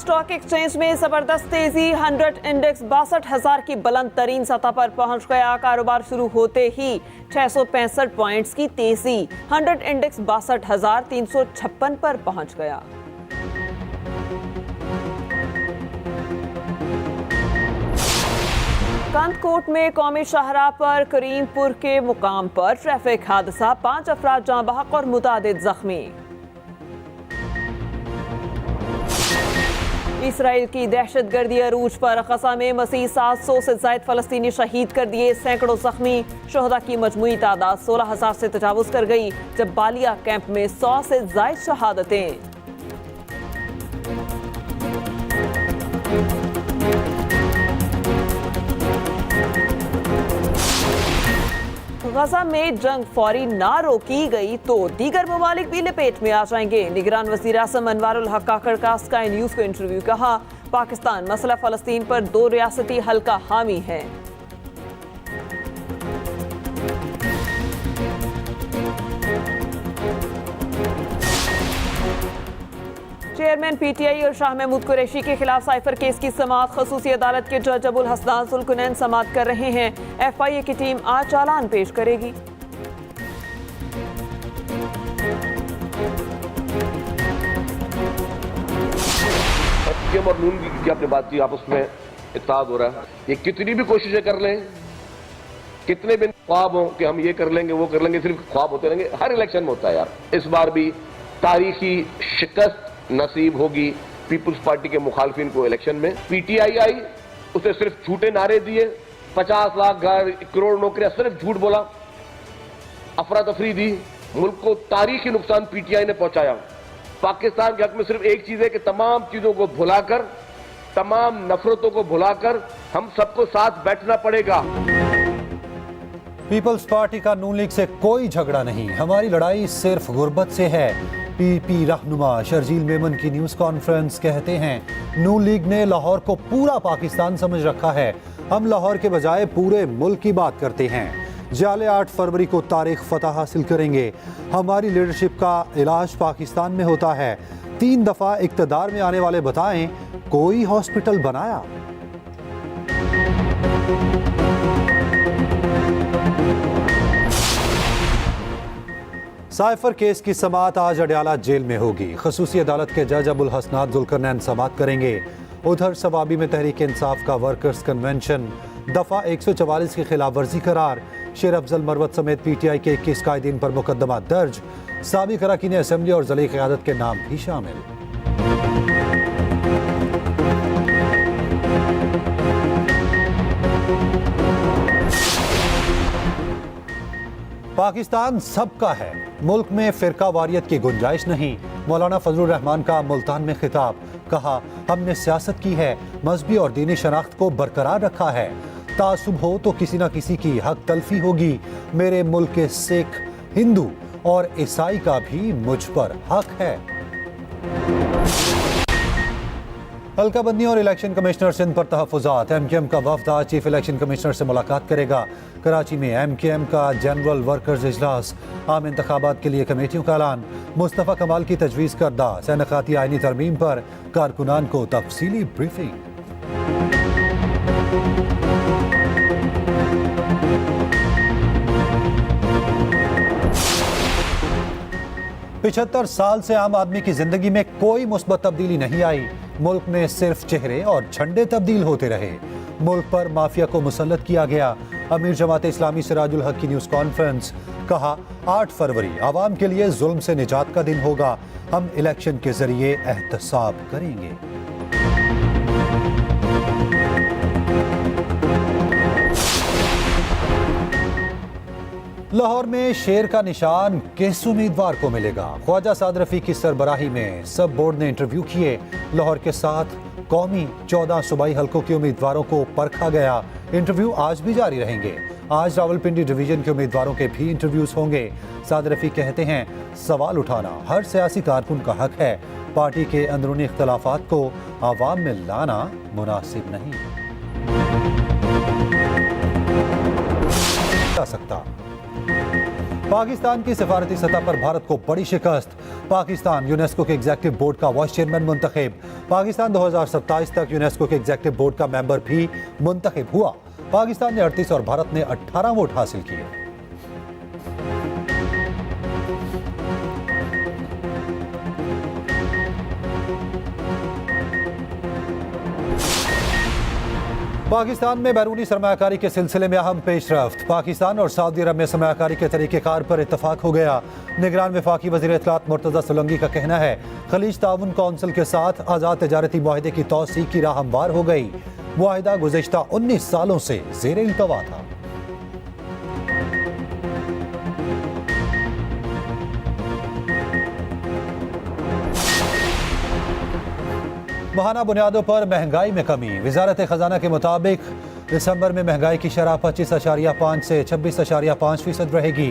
Stock exchange में जबरदस्त तेजी, 100 इंडेक्स 62,000 की बुलंद तरीन सतह पर पहुंच गया। कारोबार शुरू होते ही 665 पॉइंट्स की तेजी, 100 इंडेक्स 62,356 पर पहुंच गया। कंदकोट में कौमी शाहराह पर करीमपुर के मुकाम पर ट्रैफिक हादसा, 5 अफराद जाँ बहक और मुतादिद जख्मी। इसराइल की दहशतगर्दी अरूज पर गजा में मज़ीद 700 से ज़ायद फ़लस्तीनी शहीद कर दिए, सैकड़ों जख्मी। शोहदा की मजमूई तादाद 16,000 से तजावुज़ कर गई, जब बालिया कैंप में 100 से ज़ायद शहादतें। गजा में जंग फौरी ना रोकी गई तो दीगर ममालिक भी लपेट में आ जाएंगे। निगरान वज़ीर आज़म अनवारुल हक काकड़ का स्काई न्यूज़ को इंटरव्यू, कहा पाकिस्तान मसला फ़लस्तीन पर 2 रियासती हल का हामी है। चेयरमैन पीटीआई और शाह महमूद कुरैशी के खिलाफ साइफर केस की समाअत खसूसी अदालत के जज अबुल हसनान जुल्कुनैन समाअत कर रहे हैं। एफआईए की टीम आज चालान पेश करेगी। और नून की आपने बात की, आपस में इत्तेहाद हो रहा है। ये कितनी भी कोशिशें कर लें, कितने भी ख्वाब हों कि हम ये कर लेंगे वो कर लेंगे, सिर्फ ख्वाब होते रहेंगे। हर इलेक्शन में होता है यार। इस बार भी तारीखी शिकस्त नसीब होगी पीपुल्स पार्टी के मुखालफिन को इलेक्शन में। पीटीआई आई, उसने सिर्फ झूठे नारे दिए, 50 लाख करोड़ नौकरियां, सिर्फ झूठ बोला, अफरा तफरी दी, मुल्क को तारीखी नुकसान पीटीआई ने पहुंचाया। पाकिस्तान के हक में सिर्फ एक चीज है कि तमाम चीजों को भुलाकर, तमाम नफरतों को भुलाकर हम सबको साथ बैठना पड़ेगा। पीपल्स पार्टी का नून लीग से कोई झगड़ा नहीं, हमारी लड़ाई सिर्फ गुर्बत से है। पीपी रहनुमा शर्जील मेमन की न्यूज़ कॉन्फ्रेंस, कहते हैं नून लीग ने लाहौर को पूरा पाकिस्तान समझ रखा है, हम लाहौर के बजाय पूरे मुल्क की बात करते हैं। जाले 8 फरवरी को तारीख फतह हासिल करेंगे। हमारी लीडरशिप का इलाज पाकिस्तान में होता है। 3 दफ़ा इक़्तिदार में आने वाले बताएं कोई हॉस्पिटल बनाया? साइफर केस की समाअत आज अडयाला जेल में होगी। खसूसी अदालत के जज अबुल हसनान जुल्करनैन समाअत करेंगे। उधर सवाबी में तहरीक इंसाफ का वर्कर्स कन्वेंशन दफ़ा 144 की खिलाफ वर्जी करार। शेर अफजल मरवत समेत पीटीआई के 21 कायदीन पर मुकदमा दर्ज। साबिक अरकान असेंबली और ज़ली क़यादत के नाम भी शामिल। पाकिस्तान सबका है, मुल्क में फ़िरका वारियत की गुंजाइश नहीं। मौलाना फजलुर रहमान का मुल्तान में खिताब, कहा हमने सियासत की है, मजहबी और दीनी शनाख्त को बरकरार रखा है। तासुब हो तो किसी न किसी की हक तलफी होगी। मेरे मुल्क के सिख, हिंदू और ईसाई का भी मुझ पर हक है। हल्काबंदी और इलेक्शन कमिश्नर सिंध पर तहफ़्फ़ुज़ात। एमकेएम का वफ़द आज चीफ इलेक्शन कमिश्नर से मुलाकात करेगा। कराची में एमकेएम का जनरल वर्कर्स इजलास। आम इंतखाबात के लिए कमेटियों का ऐलान। मुस्तफ़ा कमाल की तजवीज़ करदा सैनक़ाती आइनी तरमीम पर कारकुनान को तफसीली ब्रीफिंग। पिछहत्तर साल से आम आदमी की जिंदगी में कोई मुस्बत तब्दीली नहीं आई। मुल्क में सिर्फ चेहरे और झंडे तब्दील होते रहे। मुल्क पर माफिया को मुसल्लत किया गया। अमीर जमात इस्लामी सिराजुल हक की न्यूज़ कॉन्फ्रेंस, कहा 8 फरवरी आवाम के लिए जुल्म से निजात का दिन होगा, हम इलेक्शन के जरिए एहतसाब करेंगे। लाहौर में शेर का निशान किस उम्मीदवार को मिलेगा? ख्वाजा साद रफी की सरबराही में सब बोर्ड ने इंटरव्यू किए। लाहौर के साथ कौमी 14 सूबाई हलकों के उम्मीदवारों को परखा गया। इंटरव्यू आज भी जारी रहेंगे। आज रावलपिंडी डिवीजन के उम्मीदवारों के भी इंटरव्यूज होंगे। साद रफी कहते हैं सवाल उठाना हर सियासी कारकुन का हक है, पार्टी के अंदरूनी इख्तलाफात को आवाम में लाना मुनासिब नहीं जा सकता। पाकिस्तान की सिफारती सतह पर भारत को बड़ी शिकस्त। पाकिस्तान यूनेस्को के एग्जीक्यूटिव बोर्ड का वाइस चेयरमैन मुंतखब। पाकिस्तान 2027 तक यूनेस्को के एग्जीक्यूटिव बोर्ड का मेंबर भी मुंतखब हुआ। पाकिस्तान ने 38 और भारत ने 18 वोट हासिल किए। पाकिस्तान में बैरूनी सरमायाकारी के सिलसिले में अहम पेशरफ्त। पाकिस्तान और सऊदी अरब में सरमायाकारी के तरीक़ेकार पर इत्तफाक हो गया। निगरान वफाकी वज़ीर इत्तलात मुर्तज़ा सोलंकी का कहना है खलीज ताउन कौंसिल के साथ आज़ाद तिजारती मुआहदे की तौसीक़ की राह हमवार हो गई। मुआहदा गुज़िश्ता 19 सालों से ज़ेर इल्तवा था। माहाना बुनियादों पर महंगाई में कमी। वजारत खजाना के मुताबिक दिसंबर में महंगाई की शरह 25.5 से 26.5% रहेगी।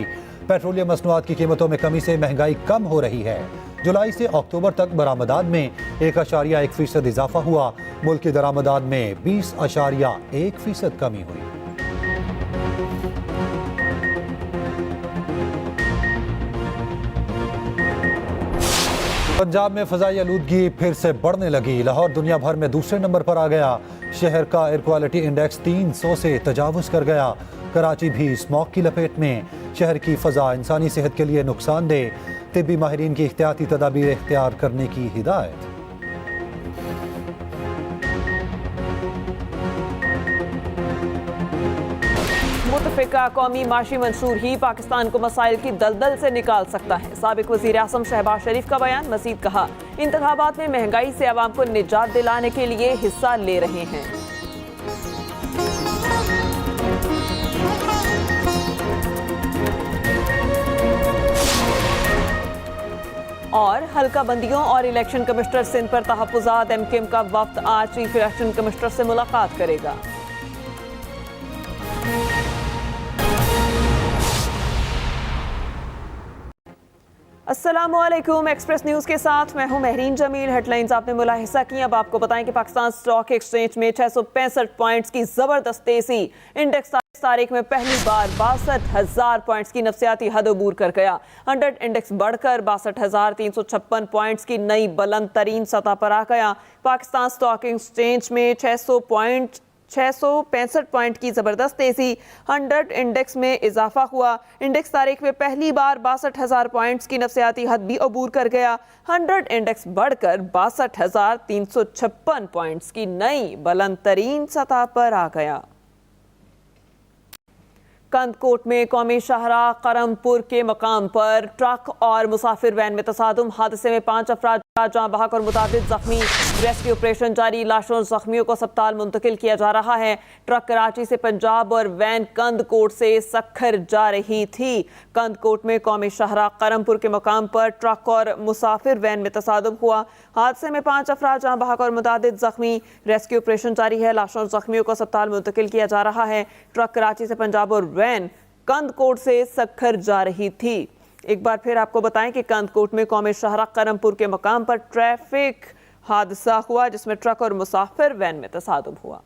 पेट्रोलियम मसनूआत की कीमतों में कमी से महंगाई कम हो रही है। जुलाई से अक्टूबर तक बरामदात में 1.1% इजाफा हुआ। मुल्क की दरामदात में 20.1% कमी हुई। पंजाब में फ़ज़ाई आलूदगी फिर से बढ़ने लगी। लाहौर दुनिया भर में दूसरे नंबर पर आ गया। शहर का एयर क्वालिटी इंडेक्स 300 से तजावुज़ कर गया। कराची भी स्मॉग की लपेट में। शहर की फ़ज़ा इंसानी सेहत के लिए नुकसानदेह। तिब्बी माहिरीन की एहतियाती तदाबीर इख्तियार करने की हिदायत। मुतफ़िका कौमी माशी मंशूर ही पाकिस्तान को मसाइल की दलदल से निकाल सकता है। साबिक वज़ीर आज़म शहबाज शरीफ का बयान। मज़ीद कहा इंतखाबात में महंगाई से अवाम को निजात दिलाने के लिए हिस्सा ले रहे हैं। और हल्का बंदियों और इलेक्शन कमिश्नर सिंध पर तहफ़्फ़ुज़ात। एमकेएम का वफ्द आज चीफ इलेक्शन कमिश्नर से मुलाकात करेगा। अस्सलामुअलैकुम। एक्सप्रेस न्यूज़ के साथ मैं हूं महरीन जमील। हेडलाइंस आपने मुलाहिजा की। अब आपको बताएं कि पाकिस्तान स्टॉक एक्सचेंज में 665 पॉइंट्स की जबरदस्त तेजी। इंडेक्स तारीख में पहली बार 62,000 पॉइंट्स की नफसियाती हद अबूर कर गया। 100 इंडेक्स बढ़कर 62,356 पॉइंट्स की नई बुलंद तरीन सतह पर आ गया। पाकिस्तान स्टॉक एक्सचेंज में 665 पॉइंट की जबरदस्त तेजी। 100 इंडेक्स में इजाफा हुआ। इंडेक्स तारीख में पहली बार 62,000 पॉइंट्स की नफसियाती हद भी अबूर कर गया। 100 इंडेक्स बढ़कर 62,356 पॉइंट्स की नई बुलंद तरीन सतह पर आ गया। कंदकोट में कौमी शाहराह करमपुर के मकाम पर ट्रक और मुसाफिर वैन में तसादुम। हादसे में 5 अफराद जाँ बहक और मुताबिक जख्मी। रेस्क्यू ऑपरेशन जारी। लाशों और जख्मियों को अस्पताल मुंतकिल किया जा रहा है। ट्रक कराची से पंजाब और वैन कंदकोट से सक्खर जा रही थी। कंदकोट में कौमी शाहराह करमपुर के मकाम पर ट्रक और मुसाफिर वैन में तसादुम हुआ। हादसे में 5 अफराद जाँ बहक और मुताबिक जख्मी। रेस्क्यू ऑपरेशन जारी है। लाशों और जख्मियों को अस्पताल मुंतकिल किया जा रहा है। ट्रक कराची से पंजाब और वैन कंदकोट से सक्खर जा रही थी। एक बार फिर आपको बताएं कि कंदकोट में कौमी शाहराह करमपुर के मकाम पर ट्रैफिक हादसा हुआ जिसमें ट्रक और मुसाफिर वैन में तसादुम हुआ।